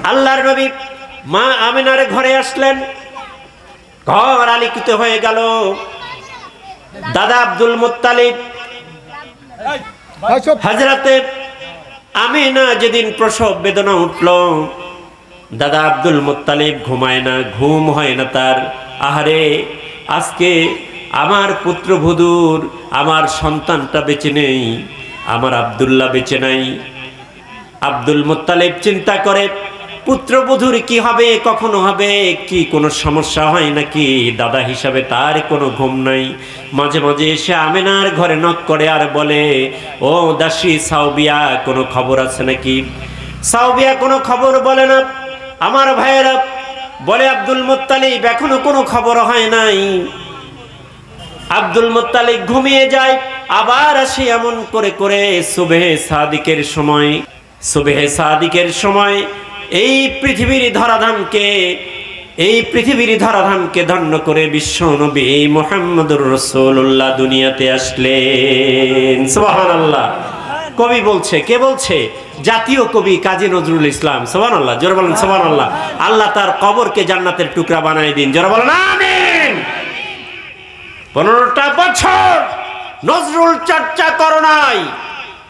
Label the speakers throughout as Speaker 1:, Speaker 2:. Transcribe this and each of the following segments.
Speaker 1: আল্লাহর নবী মা আমিনার ঘরে আসলেন, ঘর আলোকিত হয়ে গেল। দাদা আব্দুল মুত্তালিব, হযরতে আমিনা যেদিন প্রসব বেদনা উঠল, দাদা আব্দুল মুত্তালিব ঘুমায় না, ঘুম হয় না তার। আহারে, আজকে আমার পুত্রবধূর, আমার সন্তানটা বেঁচে নেই, আমার আব্দুল্লাহ বেঁচে নাই। আব্দুল মুত্তালিব চিন্তা করে, পুত্রবধূর কি হবে, কখনো হবে কি, কোনো সমস্যা হয় নাকি। দাদা হিসাবে তার কোনো ঘুম নাই। মাঝে মাঝে এসে আমিনার ঘরে নক করে আর বলে, ও দাসী সাউবিয়া, কোনো খবর আছে নাকি? সাউবিয়া কোনো খবর বলে না। আমার ভাইয়েরা বলে, আব্দুল মুত্তালিব এখনো কোনো খবর হয় নাই। আব্দুল মুত্তালিব ঘুমিয়ে যায়। আবার আসে এমন করে করে সুবহে সাদিকের সময়, সুবহে সাদিকের সময় এই পৃথিবীর ধরাধামকে ধন্য করে বিশ্ব নবী মুহাম্মদুর রাসূলুল্লাহ দুনিয়াতে আসলেন। সুবহানাল্লাহ। কবি বলছে, কে বলছে? জাতীয় কবি কাজী নজরুল ইসলাম। সুবহানাল্লাহ, জোরে বলেন সুবহানাল্লাহ। আল্লাহ তার কবরকে জান্নাতের টুকরা বানায় দিন, জোরে বলেন আমিন। 15টা বছর নজরুল চর্চা করো নাই,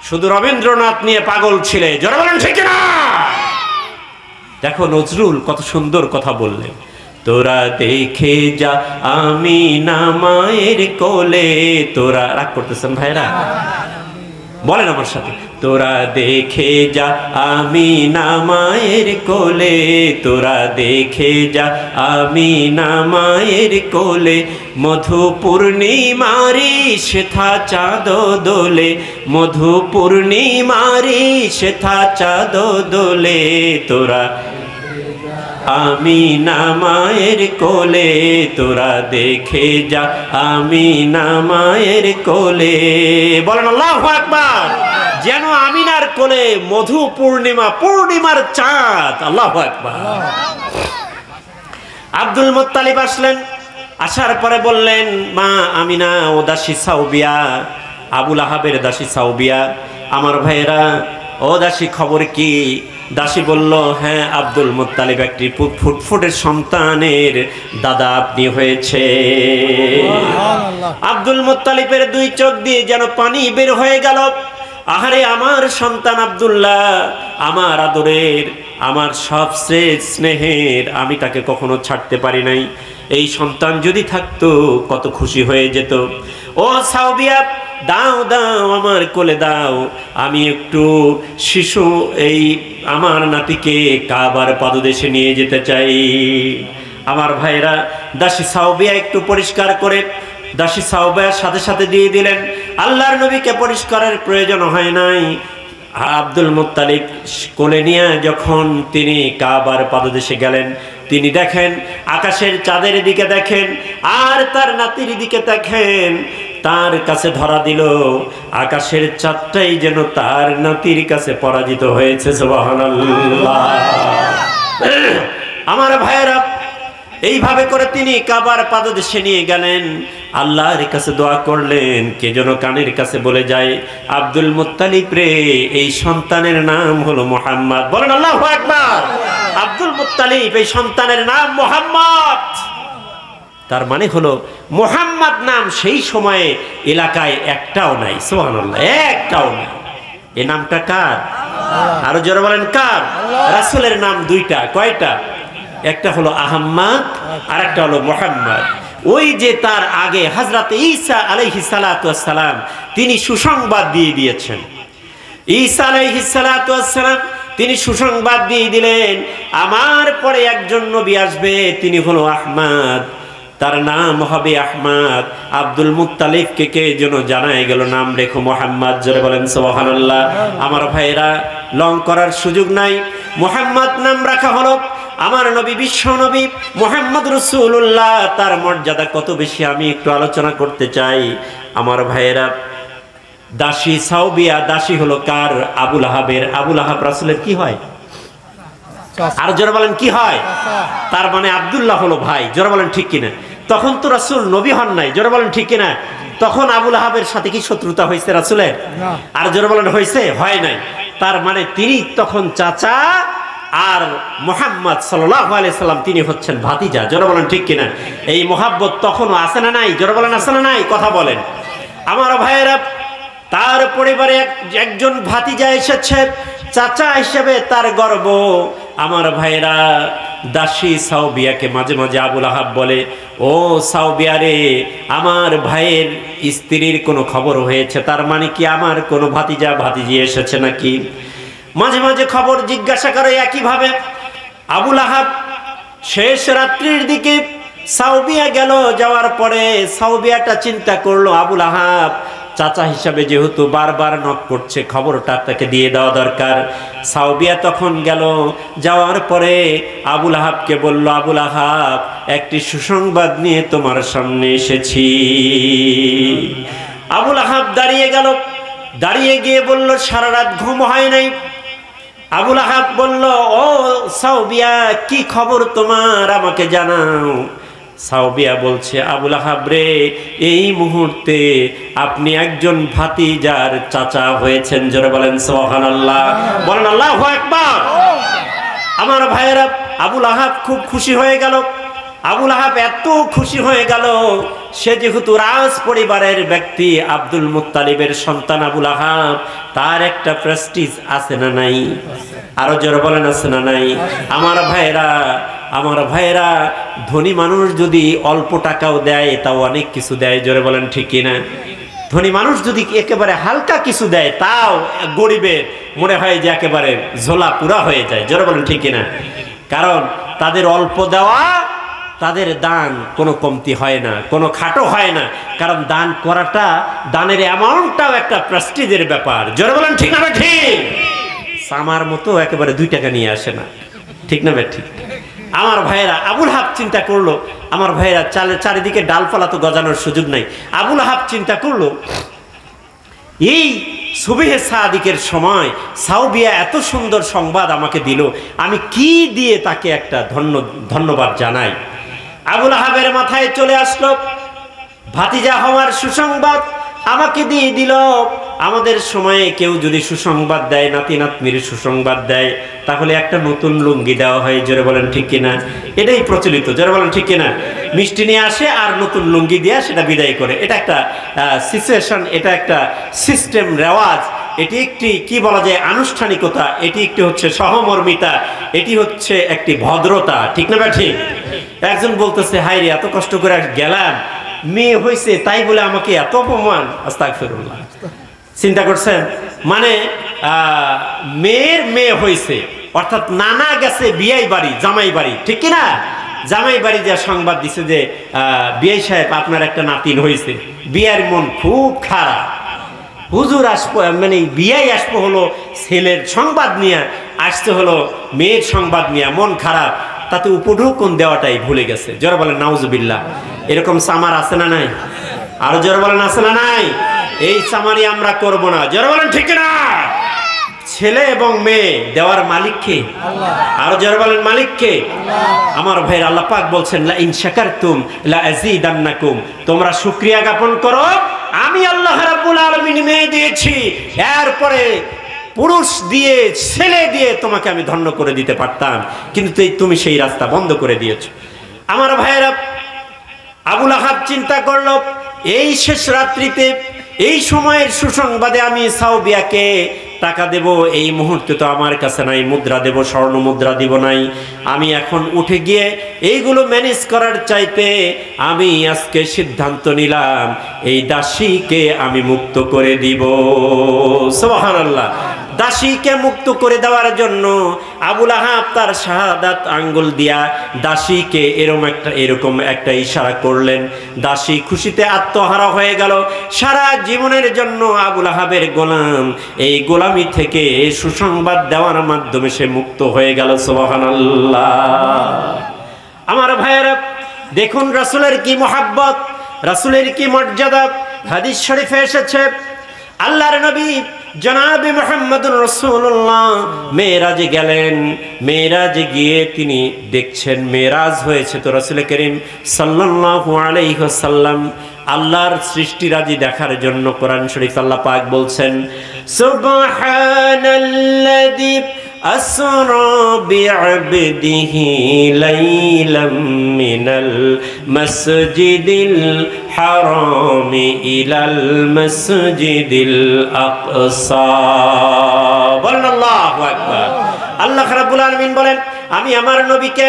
Speaker 1: শুধু রবীন্দ্রনাথ নিয়ে পাগল ছিলে, জোরে বলেন ঠিক না? দেখো নজরুল কত সুন্দর কথা বললেন। তোরা দেখে যা আমিনা মায়ের কোলে, তোরা, রাগ করতেছেন ভাইরা? বলেন আমার সাথে, তোরা দেখে যা আমিনা মায়ের কোলে, তোরা দেখে যা আমিনা মায়ের কোলে, মধু পূর্ণিমারি সেথা চাঁদ দোলে, মধু পূর্ণিমারি সেথা চাঁদ দোলে, তোরা আমিনা মায়ের কোলে, তোরা দেখে যা আমিনা মায়ের কোলে। বলেন আল্লাহু আকবার। যেন আমিনার কোলে মধু পূর্ণিমা, পূর্ণিমার চাঁদ। আল্লাহু আকবার। আব্দুল মুত্তালিব আসলেন। আসার পরে বললেন, মা আমিনা ও দাসী সাউবিয়া, আবুল আহাবের দাসী সাউবিয়া, আমার ভাইয়েরা, ও দাসী খবর কি? দাসী বলল, হ্যাঁ আব্দুল মুত্তালিব একটি ফুটফুটের সন্তানের দাদা আপনি হয়েছে। আব্দুল মুত্তালিবের দুই চোখ দিয়ে যেন পানি বের হয়ে গেল। আহারে, আমার সন্তান আব্দুল্লাহ, আমার আদরের, আমার সবচেয়ে স্নেহের, আমি তাকে কখনো ছাড়তে পারি নাই। এই সন্তান যদি থাকতো কত খুশি হয়ে যেত। ও সাউবিয়া, দাও দাও, আমার কোলে দাও, আমি একটু শিশু এই আমার নাতিকে কাবার পাদদেশে নিয়ে যেতে চাই। আমার ভাইরা, দাসী সাউবিয়া একটু পরিষ্কার করে দাসী সাউবিয়ার সাথে সাথে দিয়ে দিলেন। আল্লাহর নবীকে পরিষ্কারের প্রয়োজন হয় নাই। আব্দুল মুত্তালিব কোলে নিয়ে যখন তিনি কাবার পাদদেশে গেলেন, তিনি দেখেন আকাশের চাঁদের দিকে দেখেন, আর তার নাতির দিকে দেখেন। তার কাছে ধরা দিল, আকাশের চাঁদটাই যেন তার নাতির কাছে পরাজিত হয়েছে। সুবহানাল্লাহ। আমার ভাইয়েরা, এইভাবে করে তিনি কাবার পাদদেশে নিয়ে গেলেন, আল্লাহর কাছে দোয়া করলেন। কে যেন কানের কাছে বলে যায়, আব্দুল মুত্তালিব রে, এই সন্তানের নাম হলো মুহাম্মদ। বলেন আল্লাহু আকবার। আব্দুল মুত্তালিব, এই সন্তানের নাম মুহাম্মদ। তার মানে হলো মুহাম্মদ নাম সেই সময়ে এলাকায় একটাও নাই। সুবহানাল্লাহ, একটাও নাই। এই নামটা কার? আরো জোরে বলেন কার? রাসূলের নাম দুইটা। কয়টা? একটা হলো আহম্মদ, আর একটা হলো মুহাম্মদ। ওই যে তার আগে হযরত ঈসা আলাইহিস সালাতু ওয়াস সালাম, তিনি সুসংবাদ দিয়ে দিয়েছেন। ঈসা আলাইহিস সালাতু ওয়াস সালাম তিনি সুসংবাদ দিয়ে দিলেন, আমার পরে একজন নবী আসবে, তিনি হলো আহমদ, তার নাম হবে আহমদ। আব্দুল মুত্তালিবকে কে যেন জানায় গেল, নাম রেখো মুহাম্মদ। জোরে বলেন সুবহানাল্লাহ। আমার ভাইরা, লং করার সুযোগ নাই, মুহাম্মদ নাম রাখা হলো। আমার নবী, বিশ্ব নবী মুহাম্মদ রাসূলুল্লাহ, তার মর্যাদা কত বেশি আমি একটু আলোচনা করতে চাই। আমার ভাইয়েরা, দাসী সাউবিয়া, দাসী হলো কার? আবুল আহাবের। আবুল আহাব রাসূলের কি হয়? আর জোরে বলেন কি হয়? তার মানে আব্দুল্লাহ হলো ভাই। জোরে বলেন ঠিক কিনা? তখন তো রাসূল নবী হন নাই। জোরে বলেন ঠিক কিনা? তখন আবুল আহাবের সাথে কি শত্রুতা হয়েছে রাসূলের? আর জোরে বলেন হয়েছে? হয় নাই। তার মানে তিনি তখন চাচা, আর মুহাম্মদ সাল্লাল্লাহু আলাইহি সাল্লাম তিনি হচ্ছেন ভাতিজা। জোরে বলেন ঠিক কিনা? এই মহাব্বত তখনও আছে না নাই? জোরে বলেন আছে না নাই? কথা বলেন। আমার ভাইয়েরা, তার পরিবারে একজন ভাতিজা এসেছে, চাচা হিসেবে তার গর্ব। আমার ভাইয়েরা, দাসী সাওবিয়াকে মাঝে মাঝে আবুল আহাব বলে, ও সাওবিয়া রে, আমার ভাইয়ের স্ত্রীর কোনো খবর হয়েছে? তার মানে কি আমার কোনো ভাতিজা ভাতিজি এসেছে নাকি? মাঝে মাঝে খবর জিজ্ঞাসা করে একইভাবে। আবুল আহাব শেষ রাত্রির দিকে সাওবিয়া গেল, যাওয়ার পরে সাওবিয়াটা চিন্তা করলো আবুল আহাব চাচা হিসাবে যেহেতু বারবার নক করছে, খবরটা তাকে দিয়ে দেওয়া দরকার। সাওবিয়া তখন গেল, যাওয়ার পরে আবুল আহাবকে বলল, আবুল আহাব একটি সুসংবাদ নিয়ে তোমার সামনে এসেছি। আবুল আহাব দাঁড়িয়ে গেল, দাঁড়িয়ে গিয়ে বলল, সারা রাত ঘুম হয় নাই। আবুল আহাব বলল, ও সাওবিয়া কি খবর তোমার, আমাকে জানাও। সাওবিয়া বলছে, আবুল আহাব রে, এই মুহূর্তে আপনি একজন ভাতিজার চাচা হয়েছেন। জোরে বলেন সুবহানাল্লাহ, বলেন আল্লাহু আকবার। আমার ভাইয়েরা, আবুল আহাব খুব খুশি হয়ে গেল। আবুল আহাব এত খুশি হয়ে গেল, সে যেহেতু রাজ পরিবারের ব্যক্তি, আব্দুল মুত্তালিবের সন্তান আবুল আহাব, তার একটা প্রেস্টিজ আছে না নাই? আরো জোরে বলেন আছে না নাই? আমার ভাইয়েরা, আমার ভাইয়েরা, ধনী মানুষ যদি অল্প টাকাও দেয় তাও অনেক কিছু দেয়। জোরে বলেন ঠিক কিনা? ধনী মানুষ যদি একেবারে হালকা কিছু দেয় তাও গরিবের মনে হয় যে একেবারে ঝোলা পুরা হয়ে যায়। জোরে বলেন ঠিক কিনা? কারণ তাদের অল্প দেওয়া, তাদের দান কোনো কমতি হয় না, কোনো খাটো হয় না। কারণ দান করাটা, দানের অ্যামাউন্টটাও একটা প্রেস্টিজের ব্যাপার। জোরে বলেন ঠিক না? ঠিক। সামার মতো একেবারে 2 টাকা নিয়ে আসে না, ঠিক না? ঠিক। আমার ভাইয়েরা, আবুল আহাব চিন্তা করলো, আমার ভাইয়েরা, চারিদিকে ডালপালা তো গজানোর সুযোগ নাই। আবুল আহাব চিন্তা করলো, এই সুবহে সাদিকের সময় সাওবিয়া এত সুন্দর সংবাদ আমাকে দিল, আমি কি দিয়ে তাকে একটা ধন্যবাদ জানাই। আবুল আহাবের মাথায় চলে আসলো, ভাতিজা হওয়ার সুসংবাদ আমাকে দিয়ে দিল। আমাদের সময়ে কেউ যদি সুসংবাদ দেয়, নাতি নাতনির সুসংবাদ দেয়, তাহলে একটা নতুন লুঙ্গি দেওয়া হয়। জোরে বলেন ঠিক কিনা? এটাই প্রচলিত। জোরে বলেন ঠিক কিনা? মিষ্টি নিয়ে আসে আর নতুন লুঙ্গি দিয়ে সেটা বিদায় করে। এটা একটা সিচুয়েশন, এটা একটা সিস্টেম, রেওয়াজ। এটি একটি কি বলা যায়, আনুষ্ঠানিকতা। এটি একটি হচ্ছে সহমর্মিতা, এটি হচ্ছে একটি ভদ্রতা। ঠিক না বা ঠিক? একজন বলতেছে, হাই রে, এত কষ্ট করে গেলাম, মেয়ে হয়েছে তাই বলে আমাকে এত অপমান। আস্তাগফিরুল্লাহ। চিন্তা করছেন? মানে মেয়ের মেয়ে হয়েছে, অর্থাৎ নানা গেছে বিয়াই বাড়ি, জামাই বাড়ি, ঠিক কিনা? জামাই বাড়ি যা সংবাদ দিছে যে বিয়াই সাহেব আপনার একটা নাতিন হয়েছে। বিয়ার মন খুব খারাপ। হুজুর আসবো, মানে বিয়াই আসবো হলো ছেলের সংবাদ নিয়ে, আসতে হলো মেয়ের সংবাদ নিয়ে, মন খারাপ। তাতে উপঢৌকন দেওয়াটাই ভুলে গেছে। জোরে বলেন নাউজুবিল্লাহ। এরকম সামার আছে না নাই? আরো জোরে বলেন আছে না নাই? এই সামারি আমরা করব না। জোরে বলেন ঠিক না? ছেলে এবং মেয়ে দেওয়ার মালিক কে? আল্লাহ। আরো জোরে বলেন মালিক কে? আল্লাহ। আমার ভাইরা, আল্লাহ পাক বলছেন, লা ইন শাকারতুম লা আযীদান্নাকুম, তোমরা শুকরিয়া জ্ঞাপন করো, আমি আল্লাহ রাব্বুল আলামিন মেয়ে দিয়েছি, এরপরে পুরুষ দিয়ে, ছেলে দিয়ে তোমাকে আমি ধন্য করে দিতে পারতাম, কিন্তু তুমি সেই রাস্তা বন্ধ করে দিয়েছো। আমার ভাইয়েরা, আবুল আহাব চিন্তা করলো, এই শেষ রাত্রিতে, এই সময়ের সুসংবাদে আমি সাওবিয়াকে টাকা দেব, এই মুহূর্তে তো আমার কাছে নাই, মুদ্রা দেব, স্বর্ণ মুদ্রা দিব নাই। আমি এখন উঠে গিয়ে এইগুলো ম্যানেজ করার চাইতে আমি আজকে সিদ্ধান্ত নিলাম, এই দাসীকে আমি মুক্ত করে দিব। সুবহানাল্লাহ। দাসীকে মুক্ত করে দেওয়ার জন্য আবুল আহাব তার শাহাদাত আঙ্গুল দিয়া দাসীকে এরকম একটা ইশারা করলেন। দাসী খুশিতে আত্মহারা হয়ে গেল। সারা জীবনের জন্য আবুল আহাবের গোলাম, এই গোলামি থেকে সুসংবাদ দেওয়ার মাধ্যমে সে মুক্ত হয়ে গেল। সুবহানাল্লাহ। আমার ভাইয়েরা, দেখুন রাসূলের কি মহব্বত, রাসূলের কি মর্যাদা। হাদিস শরীফে এসেছে, আল্লাহর নবী জনাবে মুহাম্মদুর রাসূলুল্লাহ মেরাজে গেলেন। মেরাজে গিয়ে তিনি দেখছেন মেরাজ হয়েছে, তো রাসূল করিম সাল্লাল্লাহু আলাইহি ওয়াসাল্লাম আল্লাহর সৃষ্টিরাজি দেখার জন্য কোরআন শরীফ আল্লাহ পাক বলছেন, সুবহানাল্লাযী أسرى بعبده ليلا من المسجد الحرام إلى المسجد الأقصى বলেন আল্লাহু আকবার। আল্লাহ রাব্বুল আলামিন বলেন, আমি আমার নবীকে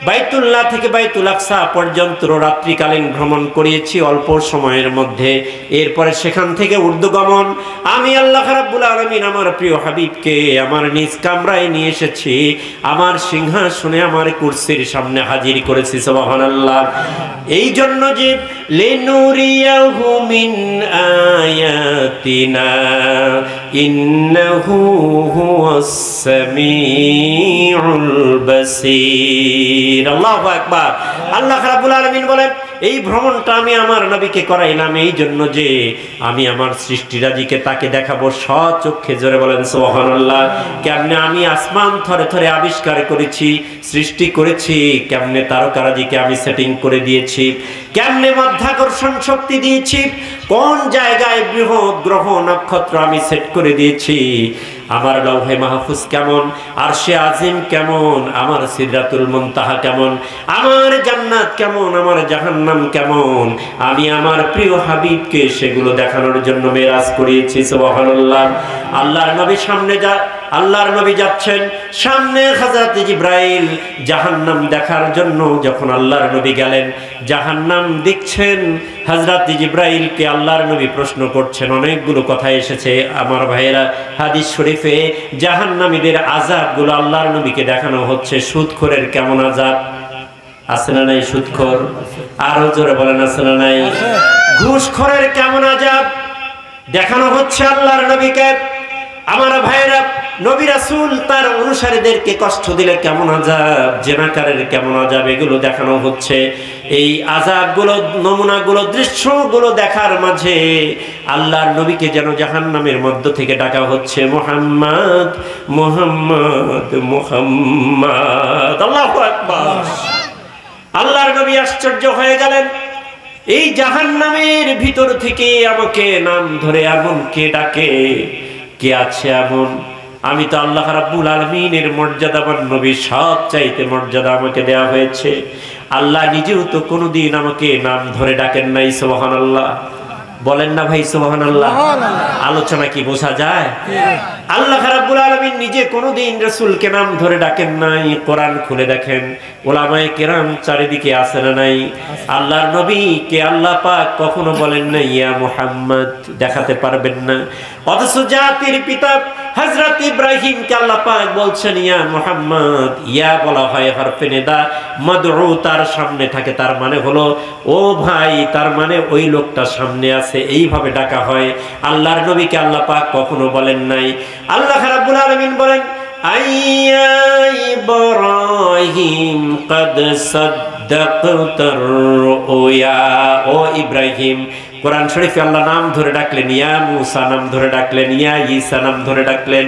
Speaker 1: বাইতুল্লাহ থেকে বাইতুল আকসা পর্যন্ত রাত্রিকালীন ভ্রমণ করিয়েছি অল্প সময়ের মধ্যে। এরপরে সেখান থেকে ঊর্ধ্বগমন আমি আল্লাহ রাব্বুল আলামিন আমার প্রিয় হাবিবকে আমার নিজ কামরায় নিয়ে এসেছি, আমার সিংহাসনে আমার কুরসির সামনে হাজির করেছি। সুবহানাল্লাহ। এই জন্য যে লিনুরিয়াহু মিন আয়াতিনা ইন্নাহু হুয়াস সামিউল বাসীর। আল্লাহু আকবার। আল্লাহ রাব্বুল আলামিন বলেন, এই ভ্রমণটা আমি আমার নবীকে করাইলাম এই জন্য যে আমি আমার সৃষ্টিরাজিকে তাকে দেখাবো স্বচক্ষে। জোরে বলেন সুবহানাল্লাহ। কেমনে আমি আসমান থরে থরে আবিষ্কার করেছি, সৃষ্টি করেছি, কেমনে তারকারাজিকে আমি সেটিং করে দিয়েছি, কেমনে মাধ্যাকর্ষণ শক্তি দিয়েছি, কোন জায়গায় বৃহৎ গ্রহ নক্ষত্র আমি সেট করে দিয়েছি, আমার লৌহে মাহফুজ কেমন, আরশে আজিম কেমন, আমার সিদরাতুল মুনতাহা কেমন, আমার জান্নাত কেমন, আমার জাহান্নাম কেমন, আমি আমার প্রিয় হাবিবকে সেগুলো দেখানোর জন্য মেরাজ করিয়েছি। সুবহানাল্লাহ। আল্লাহর নবী সামনে আল্লাহর নবী যাচ্ছেন, সামনে হযরত জিবরাইল জাহান্নাম দেখার জন্য যখন আল্লাহর নবী গেলেন, জাহান্নাম দেখছেন, হযরত জিবরাইলকে আল্লাহর নবী প্রশ্ন করছেন। অনেকগুলো কথা এসেছে আমার ভাইয়েরা হাদিস শরীফে, জাহান্নামীদের আযাবগুলো আল্লাহর নবীকে দেখানো হচ্ছে। সুদখোরের কেমন আযাব আছে না নাই? সুদখোর আরো জোরে বলেন আছে না নাই? ঘুষখোরের কেমন আযাব দেখানো হচ্ছে আল্লাহর নবীকে। আমার ভাইয়েরা, নবী রাসূল তার অনুসারীদেরকে কষ্ট দিলে কেমন আযাব, জেনাকারের কেমন আযাব, এগুলো দেখানো হচ্ছে। এই আযাবগুলো, নমুনাগুলো, দৃশ্যগুলো দেখার মাঝে আল্লাহর নবীকে যেন জাহান্নামের মধ্য থেকে ডাকা হচ্ছে, মুহাম্মদ মুহাম্মদ মুহাম্মদ। আল্লাহু আকবার। আল্লাহর নবী আশ্চর্য হয়ে গেলেন, এই জাহান্নামের ভিতর থেকে আমাকে নাম ধরে এমন কে ডাকে, কে আছে এমন? আমি তো আল্লাহ রাব্বুল আলামিনের মর্যাদাবান নবী, সব চাইতে মর্যাদা আমাকে দেয়া হয়েছে। আল্লাহ নিজেও তো কোনোদিন আমাকে নাম ধরে ডাকেন নাই। সুবহানাল্লাহ। বলেন না ভাই সুবহানাল্লাহ। আলোচনা কি বোঝা যায়? আল্লাহ রাব্বুল আলামিন নিজে কোনোদিন রাসূলকে নাম ধরে ডাকেন নাই। কোরআন খুলে দেখেন, উলামায়ে কেরাম চারিদিকে আছে না নাই? আল্লাহর নবীকে আল্লাহ পাক কখনো বলেন না ইয়া মুহাম্মদ, দেখাতে পারবেন না। অথচ জাতির পিতা হযরত ইব্রাহিমকে আল্লাহ পাক বলছেন ইয়া মুহাম্মদ। ইয়া বলা হয় হরফে নিদা, মাদউ তার সামনে থাকে, তার মানে হলো ও ভাই, তার মানে ওই লোকটা সামনে আছে, এইভাবে ডাকা হয়। আল্লাহর নবীকে আল্লাহ পাক কখনো বলেন নাই। আল্লাহ রাব্বুল আলামিন বলেন, আইয়া ইব্রাহিম ক্বাদ সাদ্দাকতার রুয়া। ও ইব্রাহিম, কোরআন শরীফে আল্লাহ নাম ধরে ডাকলেন, ইয়া মুসা নাম ধরে ডাকলেন, ইয়া ঈসা নাম ধরে ডাকলেন,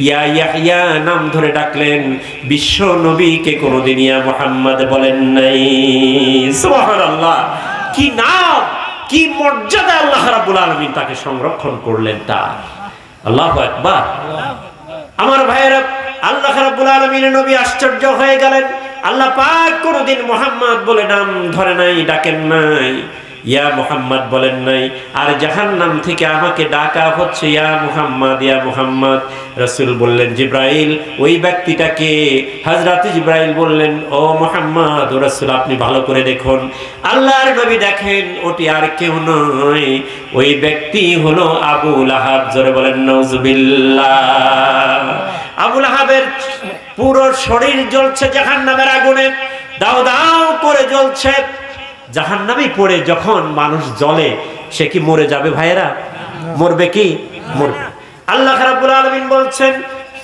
Speaker 1: ইয়া ইয়াহইয়া নাম ধরে ডাকলেন। বিশ্ব নবীকে কোনোদিন ইয়া মুহাম্মদ বলেন নাই। সুবহানাল্লাহ। কি নাম, কি মর্যাদা আল্লাহ রাব্বুল আলামিন তাকে সংরক্ষণ করলেন তার। আল্লাহু আকবার। আমার ভাইয়েরা, আল্লাহ রাব্বুল আলামিনের নবী আশ্চর্য হয়ে গেলেন। আল্লাহ পাক কোনোদিন মুহাম্মদ বলে নাম ধরে নাই, ডাকেন নাই, ইয়া মুহাম্মদ বলেন নাই। আর জাহান্নাম থেকে আমাকে ডাকা হচ্ছে ইয়া মুহাম্মদ, ইয়া মুহাম্মদ। রাসূল বললেন জিবরাইল, ওই ব্যক্তিটাকে? হযরত জিবরাইল বললেন, ও মুহাম্মদ, ও রাসূল আপনি ভালো করে দেখুন। আল্লাহর নবী দেখেন, ওটি আর কেউ নয়, ওই ব্যক্তি হলো আবু লাহাব। জোরে বলেন নাউজুবিল্লাহ। আবু লাহাবের পুরো শরীর জ্বলছে জাহান্নামের আগুনে, দাও দাও করে জ্বলছে। জাহান্নামে পড়ে যখন মানুষ জ্বলে, সে কি মরে যাবে ভাইয়েরা? মরবে কি? মরবে। আল্লাহ রাব্বুল আলামিন বলছেন,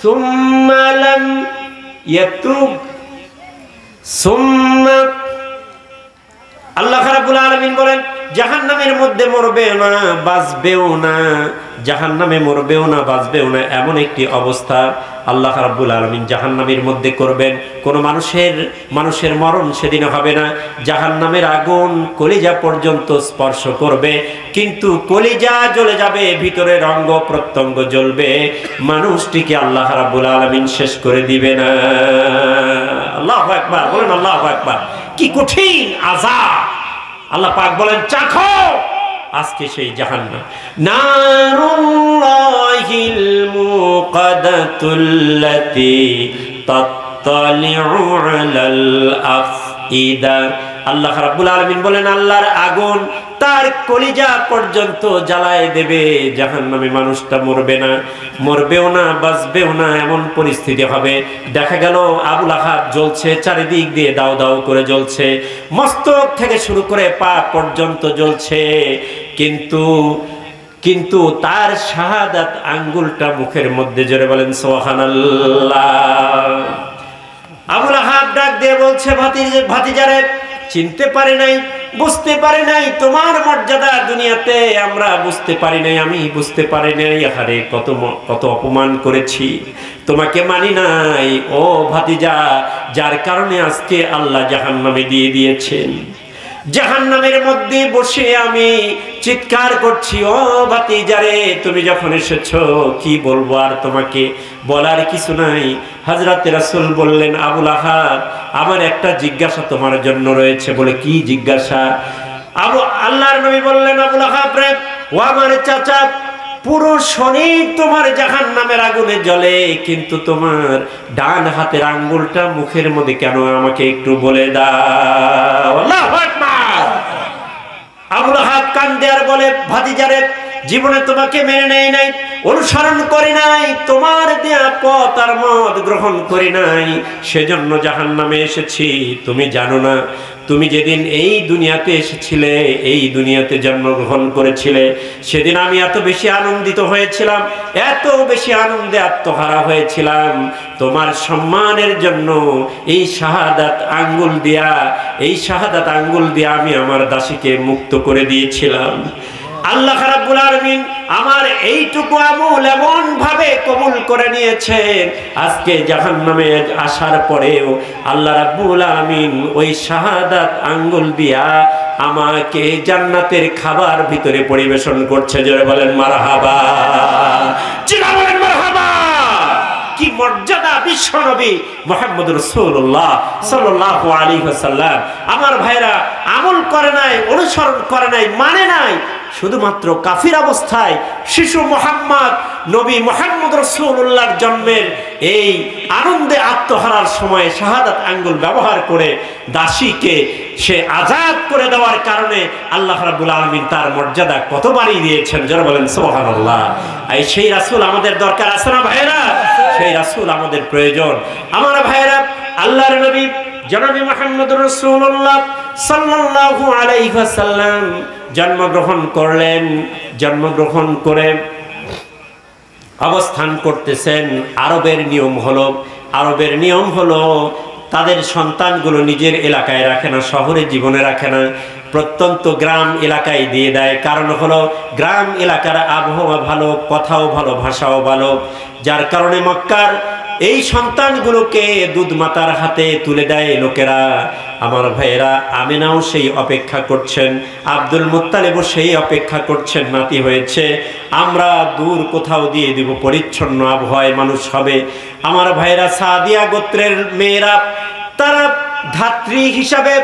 Speaker 1: সুম্মা লাম ইয়াতুব, সুম্মা, আল্লাহ রাব্বুল আলামিন বলেন জাহান্নামের মধ্যে মরবেও না বাঁচবেও না, জাহান্নামে মরবেও না বাঁচবেও না, এমন একটি অবস্থা আল্লাহ রাব্বুল আলামিন জাহান্নামের মধ্যে করবেন। কোন মানুষের মরণ সেদিন হবে না। জাহান্নামের আগুন কলিজা পর্যন্ত স্পর্শ করবে, কিন্তু কলিজা জ্বলে যাবে, ভিতরের অঙ্গ প্রত্যঙ্গ জ্বলবে, মানুষটিকে আল্লাহ রাব্বুল আলামিন শেষ করে দিবে না। আল্লাহু আকবার, বলেন আল্লাহু আকবার। কি কঠিন আযাব! আল্লাহ পাক বলেন চাখো আজকে সেই জাহান্নাম। নারুল্লাহিল মুকাদ্দাতুল্লাতী তাত্তালিউ আলাল আফইদা। আল্লাহ রাব্বুল আলামিন বলেন আল্লাহর আগুন তার কলিজা পর্যন্ত জ্বালায় দেবে। জাহান্নামে মানুষটা মরবে না, মরবেও না বাঁচবেও না, এমন পরিস্থিতি হবে। দেখা গেল আবু লাহাব জ্বলছে, চারিদিক দিয়ে দাও দাও করে জ্বলছে, মস্তক থেকে শুরু করে পা পর্যন্ত জ্বলছে, কিন্তু তার শাহাদাত আঙ্গুলটা মুখের মধ্যে। জোরে বলেন সুবহানাল্লাহ। আবু লাহাব ডাক দিয়ে বলছে ভাতিজারে, চিনতে পারে নাই, বুঝতে পারে নাই তোমার মর্যাদা দুনিয়াতে আমরা বুঝতে পারি নাই, আমি বুঝতে পারি নাই। আরে কত অপমান করেছি, তোমাকে মানি নাই ও ভাতিজা, যার কারণে আজকে আল্লাহ জাহান্নামে দিয়ে দিয়েছেন। জাহান্নামের মধ্যে বসে আমি চিৎকার করছি, ও ভাতিজারে তুমি যখন এসেছো কি বলবো, আর তোমাকে বলার কিছু নাই। হযরত রাসূল বললেন, আবু লাহাব আমার একটা জিজ্ঞাসা তোমার জন্য রয়েছে। বলে কি জিজ্ঞাসা? আল্লাহর নবী বললেন, আবু লাহাব রে, ও আমার চাচা, পুরো শরীর তোমার জাহান্নামের আগুনে জ্বলে, কিন্তু তোমার ডান হাতের আঙ্গুলটা মুখের মধ্যে কেন, আমাকে একটু বলে দাও। আল্লাহু আকবার। আবু লাহাব কান্দে আর বলে, ভাতিজারে জীবনে তোমাকে মেনে নেই নাই, অনুসরণ করি নাই, তোমার দেয়া পথ আর মত গ্রহণ করি নাই, সেজন্য জাহান্নামে এসেছি। তুমি জানো না, তুমি যেদিন এই দুনিয়াতে এসেছিলে, এই দুনিয়াতে জন্মগ্রহণ করেছিলে, সেদিন আমি এত বেশি আনন্দিত হয়েছিলাম, এত বেশি আনন্দে আত্মহারা হয়েছিলাম, তোমার সম্মানের জন্য এই শাহাদাত আঙ্গুল দিয়া আমি আমার দাসীকে মুক্ত করে দিয়েছিলাম। আল্লাহ রাব্বুল আলামিন আমার এইটুকু আমল এমন ভাবে কবুল করে নিয়েছেন, আজকে জাহান্নামে আসার পরেও আল্লাহ রাব্বুল আলামিন ওই শাহাদাত আঙ্গুল দিয়া আমাকে জান্নাতের খাবার ভিতরে পরিবেশন করছে। জোরে বলেন মারহাবা, চিল্লায়ে বলেন মারহাবা। কি মর্যাদা বিশ্বনবী মুহাম্মদুর রাসূলুল্লাহ সাল্লাল্লাহু আলাইহি ওয়াসাল্লাম। আমার ভাইরা আমল করে নাই, অনুসরণ করে নাই, মানে নাই, শুধুমাত্র কাফির অবস্থায় শিশু মুহাম্মদ নবী মুহাম্মদ রাসূলুল্লাহর জন্মের এই আনন্দে আত্মহারার সময় শাহাদাত আঙ্গুল ব্যবহার করে দাসীকে সে আজাদ করে দেওয়ার কারণে আল্লাহ রাব্বুল আলামিন তার মর্যাদা কত বাড়িয়ে দিয়েছেন। যারা বলেন সুবহানাল্লাহ। এই সেই রাসূল আমাদের দরকার আছে না ভাইরা? সেই রাসূল আমাদের প্রয়োজন। আমার ভাইরা, আল্লাহর নবী জনাবে মুহাম্মদুর রাসূলুল্লাহ সাল্লাল্লাহু আলাইহি ওয়াসাল্লাম জন্মগ্রহণ করলেন। জন্মগ্রহণ করে অবস্থান করতেছেন। আরবের নিয়ম হলো তাদের সন্তানগুলো নিজের এলাকায় রাখে না, শহরে জীবনে রাখে না, প্রত্যন্ত গ্রাম এলাকায় দিয়ে দেয়। কারণ হলো গ্রাম এলাকার আবহাওয়া ভালো, কথাও ভালো, ভাষাও ভালো, যার কারণে মক্কার এই সন্তানগুলোকে দুধ মাতার হাতে তুলে দেয় লোকেরা। আমার ভাইয়েরা, আমিনাও সেই অপেক্ষা করছেন, আব্দুল মুত্তালিবও সেই অপেক্ষা করছেন, নাতি হয়েছে, আমরা দূর কোথাও দিয়ে দিব, পরিচ্ছন্ন আবহাওয়ায় মানুষ হবে। আমার ভাইয়েরা, সাদিয়া গোত্রের মেয়েরা তারা ধাত্রী হিসাবে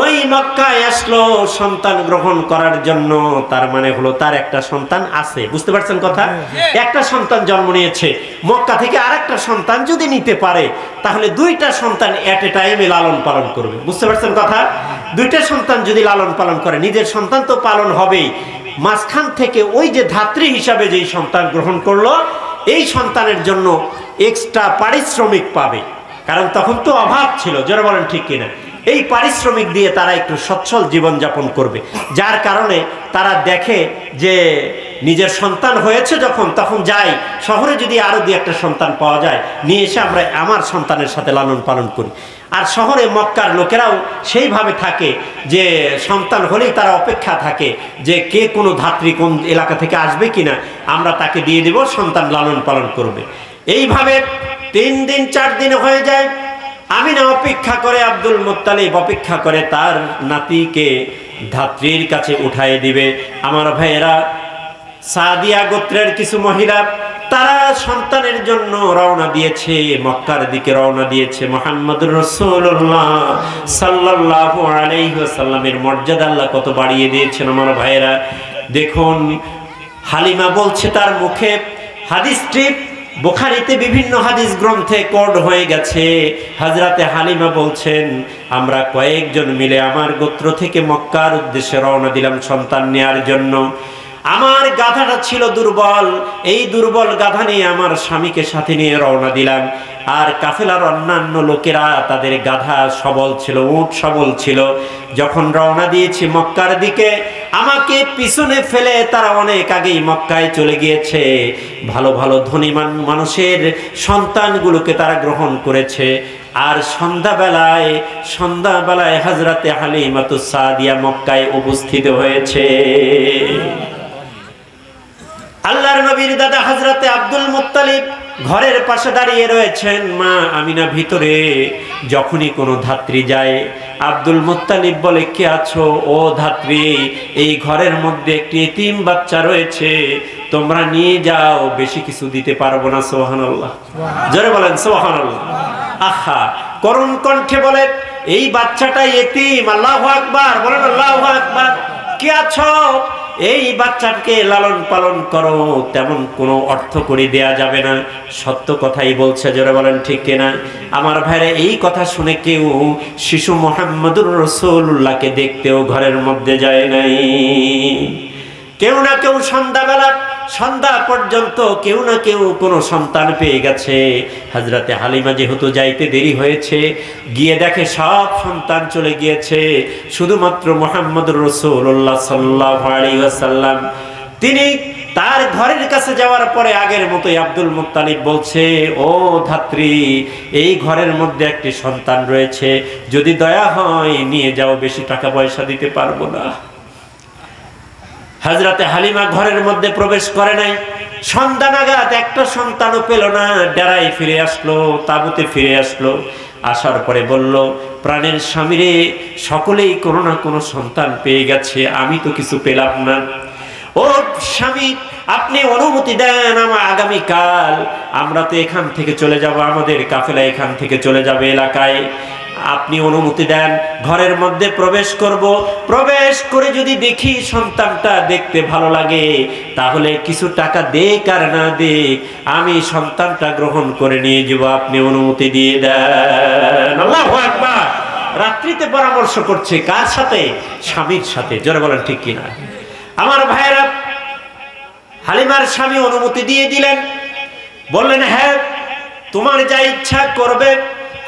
Speaker 1: ওই মক্কায় আসলো সন্তান গ্রহণ করার জন্য। তার মানে হলো তার একটা সন্তান আছে, বুঝতে পারছেন কথা? একটা সন্তান জন্ম নিয়েছে, মক্কা থেকে আরেকটা সন্তান যদি নিতে পারে তাহলে দুইটা সন্তান এট এ টাইমে লালন পালন করবে, বুঝতে পারছেন কথা? দুইটা সন্তান যদি লালন পালন করে, নিজের সন্তান তো পালন হবেই, মাঝখান থেকে ওই যে ধাত্রী হিসাবে যেই সন্তান গ্রহণ করলো, এই সন্তানের জন্য এক্সট্রা পারিশ্রমিক পাবে, কারণ তখন তো অভাব ছিল। যারা বলেন ঠিক কিনা? এই পারিশ্রমিক দিয়ে তারা একটু সচ্ছল জীবনযাপন করবে, যার কারণে তারা দেখে যে নিজের সন্তান হয়েছে যখন, তখন যাই শহরে যদি আরো দুই একটা সন্তান পাওয়া যায়, নিয়ে এসে আমরা আমার সন্তানের সাথে লালন পালন করি। আর শহরে মক্কার লোকেরাও সেইভাবে থাকে যে সন্তান হলেই তারা অপেক্ষা থাকে যে কে কোনো ধাত্রী কোন এলাকা থেকে আসবে কিনা, আমরা তাকে দিয়ে দেব, সন্তান লালন পালন করবে। এইভাবে 3 দিন 4 দিন হয়ে যায়। আমিনা অপেক্ষা করে, আব্দুল মুত্তালিব অপেক্ষা করে তার নাতিকে ধাত্রীর কাছে উঠায় দিবে। আমার ভাইয়েরা, সাদিয়া গোত্রের কিছু মহিলা তারা সন্তানের জন্য রওনা দিয়েছে, মক্কার দিকে রওনা দিয়েছে। মুহাম্মদুর রাসূলুল্লাহ সাল্লাল্লাহু আলাইহি ওয়াসাল্লামের মর্যাদা আল্লাহ কত বাড়িয়ে দিয়েছেন আমার ভাইয়েরা। দেখুন, হালিমা বলছে, তার মুখে হাদিসটি বুখারীতে বিভিন্ন হাদিস গ্রন্থে কোড হয়ে গেছে। হযরতে হালিমা বলছেন, আমরা কয়েকজন মিলে আমার গোত্র থেকে মক্কার উদ্দেশ্যে রওনা দিলাম সন্তান নেয়ার জন্য। আমার গাধাটা ছিল দুর্বল, এই দুর্বল গাধা নিয়ে আমার স্বামীকে সাথে নিয়ে রওনা দিলাম। আর কাফেলার অন্যান্য লোকেরা তাদের গাধা সবল ছিল, উট সবল ছিল। যখন রওনা দিয়েছি মক্কার দিকে, আমাকে পিছনে ফেলে তারা অনেক আগেই মক্কায় চলে গিয়েছে। ভালো ভালো ধনী মানুষের সন্তানগুলোকে তারা গ্রহণ করেছে। আর সন্ধ্যাবেলায় হযরতে হালিমাতুস সাদিয়া মক্কায় উপস্থিত হয়েছে। আল্লাহর নবীর দাদা হযরতে আব্দুল মুত্তালিব ঘরের পাশে দাঁড়িয়ে রয়েছেন, মা আমিনা ভিতরে। যখনই কোনো ধাত্রী যায়, আব্দুল মুত্তালিব বলে, কে আছো? ও ধাত্রী, এই ঘরের মধ্যে একটি এতিম বাচ্চা রয়েছে, তোমরা নিয়ে যাও, বেশি কিছু দিতে পারবো না। সুবহানাল্লাহ, জোরে বলেন সুবহানাল্লাহ। আহা, করুণ কণ্ঠে বলে, এই বাচ্চাটা এতিম। আল্লাহু আকবার, বলেন আল্লাহু আকবার। কে আছো? এই বাচ্চাকে লালন পালন করো, তেমন কোনো অর্থ করে দেয়া যাবে না। সত্য কথাই বলছে, জোরে বলেন ঠিক কিনা? আমার ভাইরা, এই কথা শুনে কেউ শিশু মুহাম্মদুর রাসূলুল্লাহকে দেখতেও ঘরের মধ্যে যায় নাই। কেউ না কেউ সন্ধ্যা পর্যন্ত কেউ না কেউ কোনো সন্তান পেয়ে গেছে। হযরতে হালিমা যেহেতু যাইতে দেরি হয়েছে, গিয়ে দেখে সব সন্তান চলে গিয়েছে, শুধুমাত্র মুহাম্মদুর রাসূলুল্লাহ সাল্লাল্লাহু আলাইহি ওয়াসাল্লাম তিনি তার ঘরের কাছে যাওয়ার পরে আগের মতোই আব্দুল মুত্তালিব বলছে, ও ধাত্রী, এই ঘরের মধ্যে একটি সন্তান রয়েছে, যদি দয়া হয় নিয়ে যাও, বেশি টাকা পয়সা দিতে পারবো না। হযরতে হালিমা ঘরের মধ্যে প্রবেশ করে নাই। সন্ধ্যা নাগাদ একটা সন্তানও পেল না। ডেরায় ফিরে আসলো, তাঁবুতে ফিরে আসলো। আসার পরে বলল, প্রাণের স্বামীরে, সকলেই কোনো না কোনো সন্তান পেয়ে গেছে, আমি তো কিছু পেলাম না। ও স্বামী, আপনি অনুমতি দেন, আমার আগামীকাল আমরা তো এখান থেকে চলে যাব, আমাদের কাফেলা এখান থেকে চলে যাবে এলাকায়। আপনি অনুমতি দেন, ঘরের মধ্যে প্রবেশ করব। প্রবেশ করে যদি দেখি সন্তানটা দেখতে ভালো লাগে, তাহলে কিছু টাকা দেখ আর না দেখ, আমি সন্তানটা গ্রহণ করে নিয়ে যাব, আপনি অনুমতি দিয়ে দেন। আল্লাহু আকবার। রাত্রিতে পরামর্শ করছে, কার সাথে? স্বামীর সাথে। জোরে বলেন ঠিক কিনা? আমার ভাইয়েরা, হালিমার স্বামী অনুমতি দিয়ে দিলেন, বললেন, হ্যাঁ তোমার যা ইচ্ছা করবে।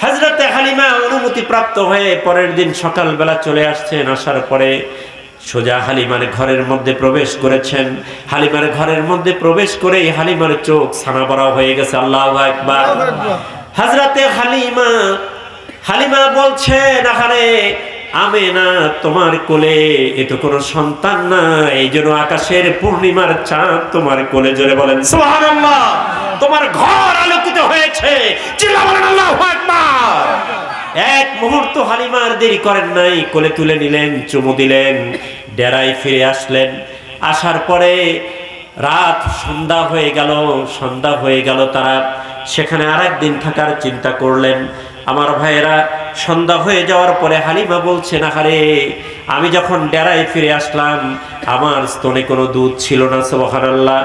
Speaker 1: হযরতে হালিমা অনুমতি প্রাপ্ত হয়ে পরের দিন সকালবেলা চলে আসছেন। আসার পরে সোজা হালিমার ঘরের মধ্যে প্রবেশ করেছেন। হালিমার ঘরের মধ্যে প্রবেশ করে হালিমার চোখ ছানা বড়া হয়ে গেছে। আল্লাহু আকবার। হযরতে হালিমা বলছেন, আহারে আমেনা, তোমার কোলে এ তো কোনো সন্তান না, এই জন্য আকাশের পূর্ণিমার চাঁদ তোমার কোলে। জোরে বলেন সুবহানাল্লাহ। তোমার ঘর আলোকিত হয়েছে, চিল্লা বলেন আল্লাহু আকবার। এক মুহূর্ত হালিমার দেরি করেন নাই, কোলে তুলে নিলেন, চুমু দিলেন, ডেরায় ফিরে আসলেন। আসার পরে রাত সন্ধ্যা হয়ে গেল। তারা সেখানে আরেকদিন থাকার চিন্তা করলেন। আমার ভাইয়েরা, সন্ধ্যা হয়ে যাওয়ার পরে হালিমা বলছে, না হারে, আমি যখন ডেরায় ফিরে আসলাম, আমার স্তনে কোনো দুধ ছিল না। সুবহানাল্লাহ।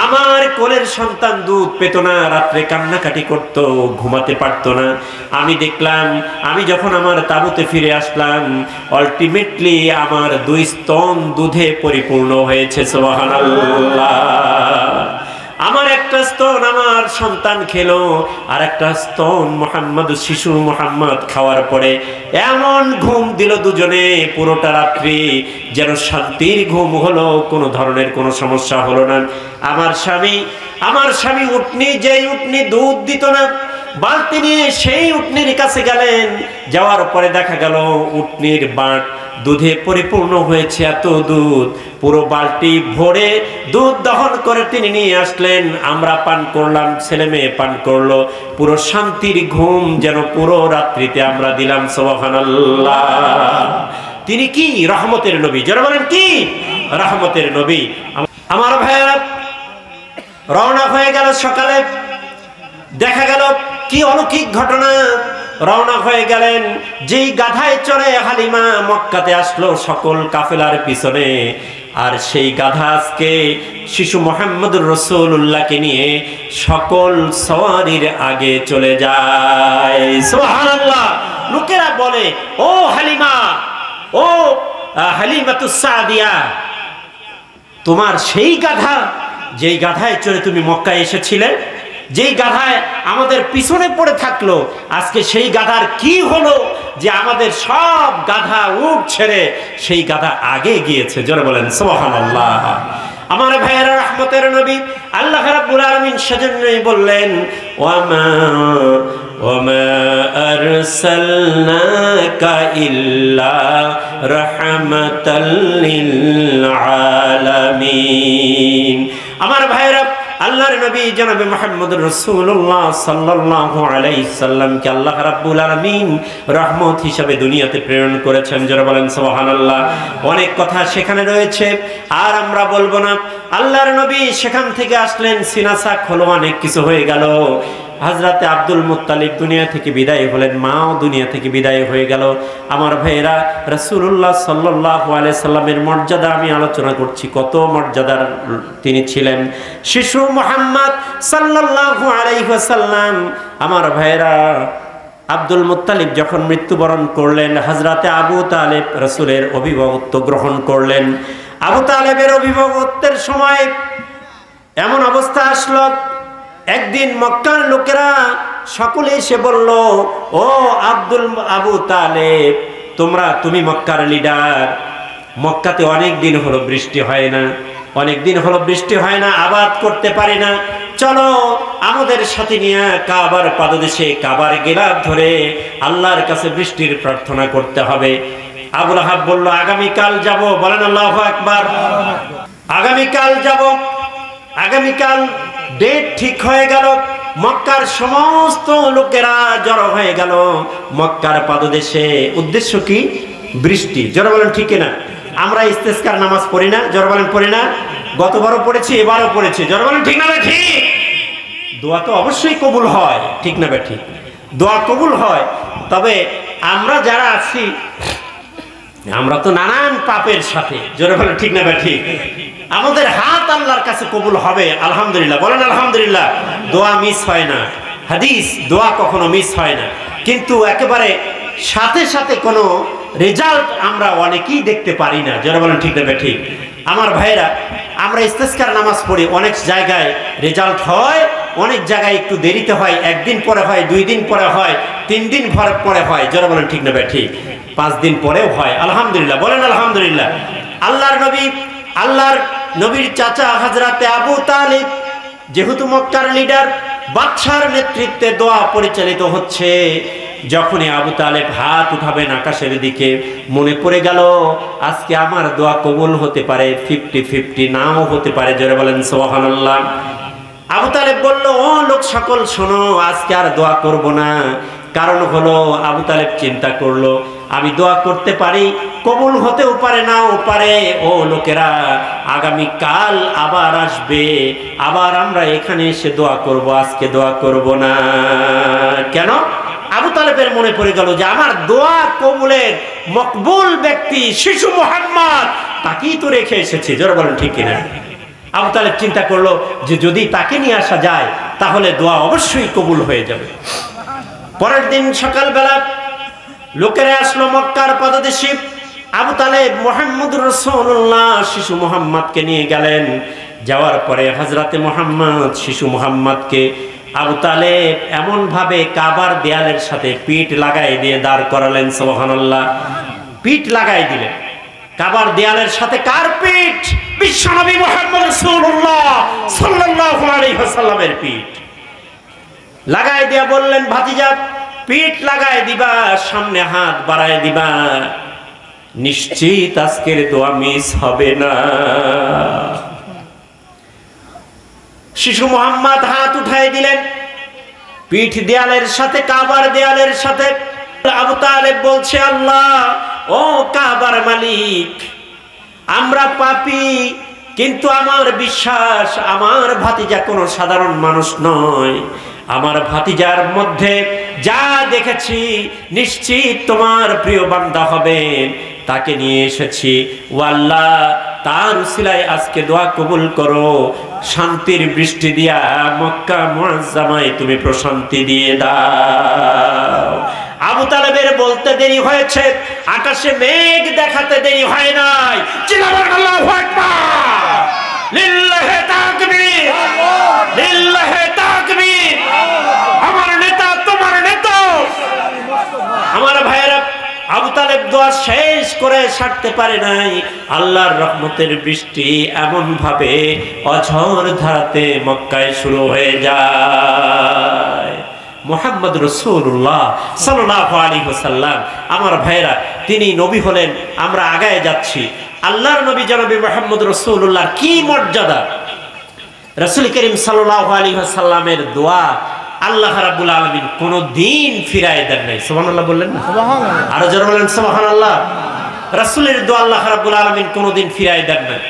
Speaker 1: আমার কোলের সন্তান দুধ পেত না, রাত্রে কান্নাকাটি করত, ঘুমাতে পারত না। আমি দেখলাম, আমি যখন আমার তাঁবুতে ফিরে আসলাম, আলটিমেটলি আমার 2 স্তন দুধে পরিপূর্ণ হয়েছে। সুবহানাল্লাহ। আমার একটা স্তন আমার সন্তান খেলো, আর একটা স্তন শিশু মুহাম্মদ খাওয়ার পরে এমন ঘুম দিল দুজনে, পুরোটা রাত্রি যেন শান্তির ঘুম হলো, কোনো ধরনের কোনো সমস্যা হলো না। আমার স্বামী উটনি দুধ দিত না, বালতি নিয়ে সেই উটনির কাছে গেলেন। যাওয়ার পরে দেখা গেল উটনির বাট দুধে পরিপূর্ণ হয়েছে, এত দুধ, পুরো বালতি ভরে দুধ দহন করে তিনি নিয়ে আসলেন। আমরা পান করলাম, ছেলে মেয়ে পান করলো, পুরো শান্তির ঘুম যেন পুরো রাত্রিতে আমরা দিলাম। সুবহানাল্লাহ। তিনি কি রহমতের নবী, যারা বলেন কি রহমতের নবী। আমার ভাইয়েরা, রওনা হয়ে গেল সকালে, দেখা গেল কি অলৌকিক ঘটনা। রওনা হয়ে গেলেন, যেই গাধায় চড়ে হালিমা মক্কাতে আসলো সকল কাফেলার পিছনে, আর সেই গাধা আজকে শিশু মুহাম্মদুর রাসূলুল্লাহকে নিয়ে সকল সওয়ারির আগে চলে যায়। সুবহানাল্লাহ। লোকেরা বলে, ও হালিমা, ও হালিমাতুস সাদিয়া, তোমার সেই গাধা যেই গাধায় চড়ে তুমি মক্কায় এসেছিলে, যেই গাধায় আমাদের পিছনে পড়ে থাকলো, আজকে সেই গাধার কি হলো যে আমাদের সব গাধা উট ছেড়ে সেই গাধা আগে গিয়েছে? জোরে বলেন সুবহানাল্লাহ। আমার ভাইয়েরা, রহমতের নবী আল্লাহ রাব্বুল আলামিন সেজন্যই বললেন, ওয়ামা আরসালনাকা ইল্লা রাহমাতাল লিল আলামিন। আমার ভাইয়েরা, আল্লাহর নবী জনাবে মুহাম্মদুর রাসূলুল্লাহ সাল্লাল্লাহু আলাইহি সাল্লামকে আল্লাহ রাব্বুল আলামিন রহমত হিসেবে দুনিয়াতে প্রেরণ করেছেন। যারা বলেন সুবহানাল্লাহ। অনেক কথা সেখানে রয়েছে, আর আমরা বলবো না। আল্লাহর নবী সেখান থেকে আসলেন, সিনাসাক হলো, অনেক কিছু হয়ে গেল। হযরতে আব্দুল মুত্তালিব দুনিয়া থেকে বিদায় হলেন, মাও দুনিয়া থেকে বিদায় হয়ে গেল। আমার ভাইয়েরা, রাসূলুল্লাহ সাল্লাল্লাহু আলাইহি সাল্লামের মর্যাদা আমি আলোচনা করছি, কত মর্যাদার তিনি ছিলেন। শিশু মুহাম্মদ সাল্লাল্লাহু আলাইহি ওয়াসাল্লাম, আমার ভাইয়েরা, আব্দুল মুত্তালিব যখন মৃত্যুবরণ করলেন, হযরতে আবু তালেব রাসূলের অভিভাবকত্ব গ্রহণ করলেন। আবু তালেবের অভিভাবকত্বের সময় এমন অবস্থা আসলো, একদিন মক্কার লোকেরা সকলে এসে বলল, ও আবু তালেব, তুমি মক্কার লিডার, মক্কাতে অনেক দিন হলো বৃষ্টি হয় না, অনেক দিন হলো বৃষ্টি হয় না, আবাদ করতে পারি না, চলো আমাদের সাথে নিয়ে কাবার পাদদেশে কাবার গিলাফ ধরে আল্লাহর কাছে বৃষ্টির প্রার্থনা করতে হবে। আবু লাহাব বলল, আগামীকাল যাব। বলেন আল্লাহু আকবার। আগামীকাল যাব। আগামীকাল ডেট ঠিক হয়ে গেল। মক্কার সমস্ত লোকেরা জড়ো হয়ে গেল মক্কার পাদদেশে। উদ্দেশ্য কি? বৃষ্টি। জড়ো বলেন ঠিক না? আমরা ইস্তেসকার নামাজ পড়ি না? জড়ো বলেন পড়ি না? গতবারও পড়েছি, এবারও পড়েছি। জড়ো বলেন ঠিক না ঠিক? দোয়া তো অবশ্যই কবুল হয়, ঠিক না বে ঠিক? দোয়া কবুল হয়, তবে আমরা যারা আছি আমরা তো নানান পাপের সাথে। জোরে বলেন ঠিক না বে ঠিক? আমাদের হাত আল্লাহর কাছে কবুল হবে, আলহামদুলিল্লাহ। বলেন আলহামদুলিল্লাহ। দোয়া মিস হয় না, হাদিস, দোয়া কখনো মিস হয় না, কিন্তু একেবারে সাথে সাথে কোনো রেজাল্ট আমরা অনেকেই দেখতে পারি না। যারা বলেন ঠিক না ঠিক? আমার ভাইয়েরা, আমরা ইস্তেসকার নামাজ পড়ি, অনেক জায়গায় রেজাল্ট হয়, অনেক জায়গায় একটু দেরিতে হয়, একদিন পরে হয়, 2 দিন পরে হয়, 3 দিন পরে হয়। যারা বলেন ঠিক না ঠিক? 5 দিন পরেও হয়, আলহামদুলিল্লাহ। বলেন আলহামদুলিল্লাহ। আল্লাহর নবীর চাচা হযরতে আবু তালিব যেহেতু মক্কার লিডার, বাদশার নেতৃত্বে দোয়া পরিচালিত হচ্ছে। যখনই আবু তালেব হাত উঠাবেন আকাশের দিকে, মনে পড়ে গেল আজকে আমার দোয়া কবুল হতে পারে, 50-50 নাও হতে পারে। জোরে বলেন সুবহানাল্লাহ। আবু তালেব বলল, ও লোক সকল শোনো, আজকে আর দোয়া করব না। কারণ হলো, আবু তালেব চিন্তা করলো, আমি দোয়া করতে পারি, কবুল হতেও পারে, নাও পারে। ও লোকেরা, আগামী কাল আবার আসবে, আবার আমরা এখানে এসে দোয়া করব, আজকে দোয়া করব না। কেন? আবু তালেবের মনে পড়ে গেল যে আমার দোয়া কবুলের মকবুল ব্যক্তি শিশু মুহাম্মদ, তাকেই তো রেখে এসেছে। জোরে বলেন ঠিক কিনা? আবু তালেব চিন্তা করলো যে যদি তাকে নিয়ে আসা যায় তাহলে দোয়া অবশ্যই কবুল হয়ে যাবে। পরের দিন সকালবেলা লোকেরা আসলো মক্কার পাদদেশে। আবু তালেব মুহাম্মদুর রাসূলুল্লাহ শিশু মুহাম্মদকে নিয়ে গেলেন। যাওয়ার পরে হযরতে মুহাম্মদ শিশু মুহাম্মদকে আবু তালেব এমন ভাবে কাবার দেয়ালের সাথে পিঠ লাগাই দিয়ে দাঁড় করালেন। সুবহানাল্লাহ। পিঠ লাগাই দিলেন কাবার দেয়ালের সাথে। কার পিঠ? বিশ্বনবী মুহাম্মদ রাসূলুল্লাহ সাল্লাল্লাহু আলাইহি ওয়াসাল্লামের পিঠ। লাগাই দিয়া বললেন, ভাতিজা পিঠ লাগাই দিবা, সামনে হাত বাড়ায় দিবা, নিশ্চিত আজকের দোয়া মিস হবে না। শিশু মোহাম্মদ হাত উঠাই দিলেন, পিঠ দেয়ালের সাথে, কাবার দেয়ালের সাথে। আবু তালেব বলছে, আল্লাহ, ও কাবার মালিক, আমরা পাপী, কিন্তু আমার বিশ্বাস আমার ভাতিজা কোনো সাধারণ মানুষ নয়। আমার ভাতিজার মধ্যে যা দেখেছি নিশ্চিত তোমার প্রিয় বান্দা হবেন, তাকে নিয়ে এসেছি। ও আল্লাহ, তার উসিলায় আজকে দোয়া কবুল করো, শান্তির বৃষ্টি দিয়া মক্কা মুআজ্জামায় তুমি প্রশান্তি দিয়ে দাও। আবু তালেবের বলতে দেরি হয়েছে, আকাশে মেঘ দেখাতে দেরি হয় নাই। চিল্লাবেন আল্লাহু আকবার, লিল্লাহি তাকবীর, লিল্লাহি তাকবীর। আমার নেতা, তোমার নেতা। আমার ভাইয়েরা, আবু তালেব দোয়া শেষ করে ছাড়তে পারে নাই। আল্লাহর রহমতের বৃষ্টি এমন ভাবে অঝোর ধারাতে মক্কায় শুরু হয়ে যায়। মুহাম্মদ রাসূলুল্লাহ সাল্লাল্লাহু আলাইহি ওয়াসাল্লাম, আমার ভাইয়েরা, তিনি নবী হলেন, আমরা আগায় যাচ্ছি। আল্লাহর নবী জনাবে মুহাম্মদ রাসূলুল্লাহর কি মর্যাদা! রাসূল করিম সাল্লাল্লাহু আলাইহি ওয়াসাল্লামের দোয়া আল্লাহ রাব্বুল আলামিন কোনদিন ফিরায় দেন নাই। সুবহানাল্লাহ বললেন না? সুবহানাল্লাহ। আরো জোরে বলেন সুবহানাল্লাহ। রাসূলের দোয়া আল্লাহ রাব্বুল আলামিন কোনদিন ফিরায় দেন নাই।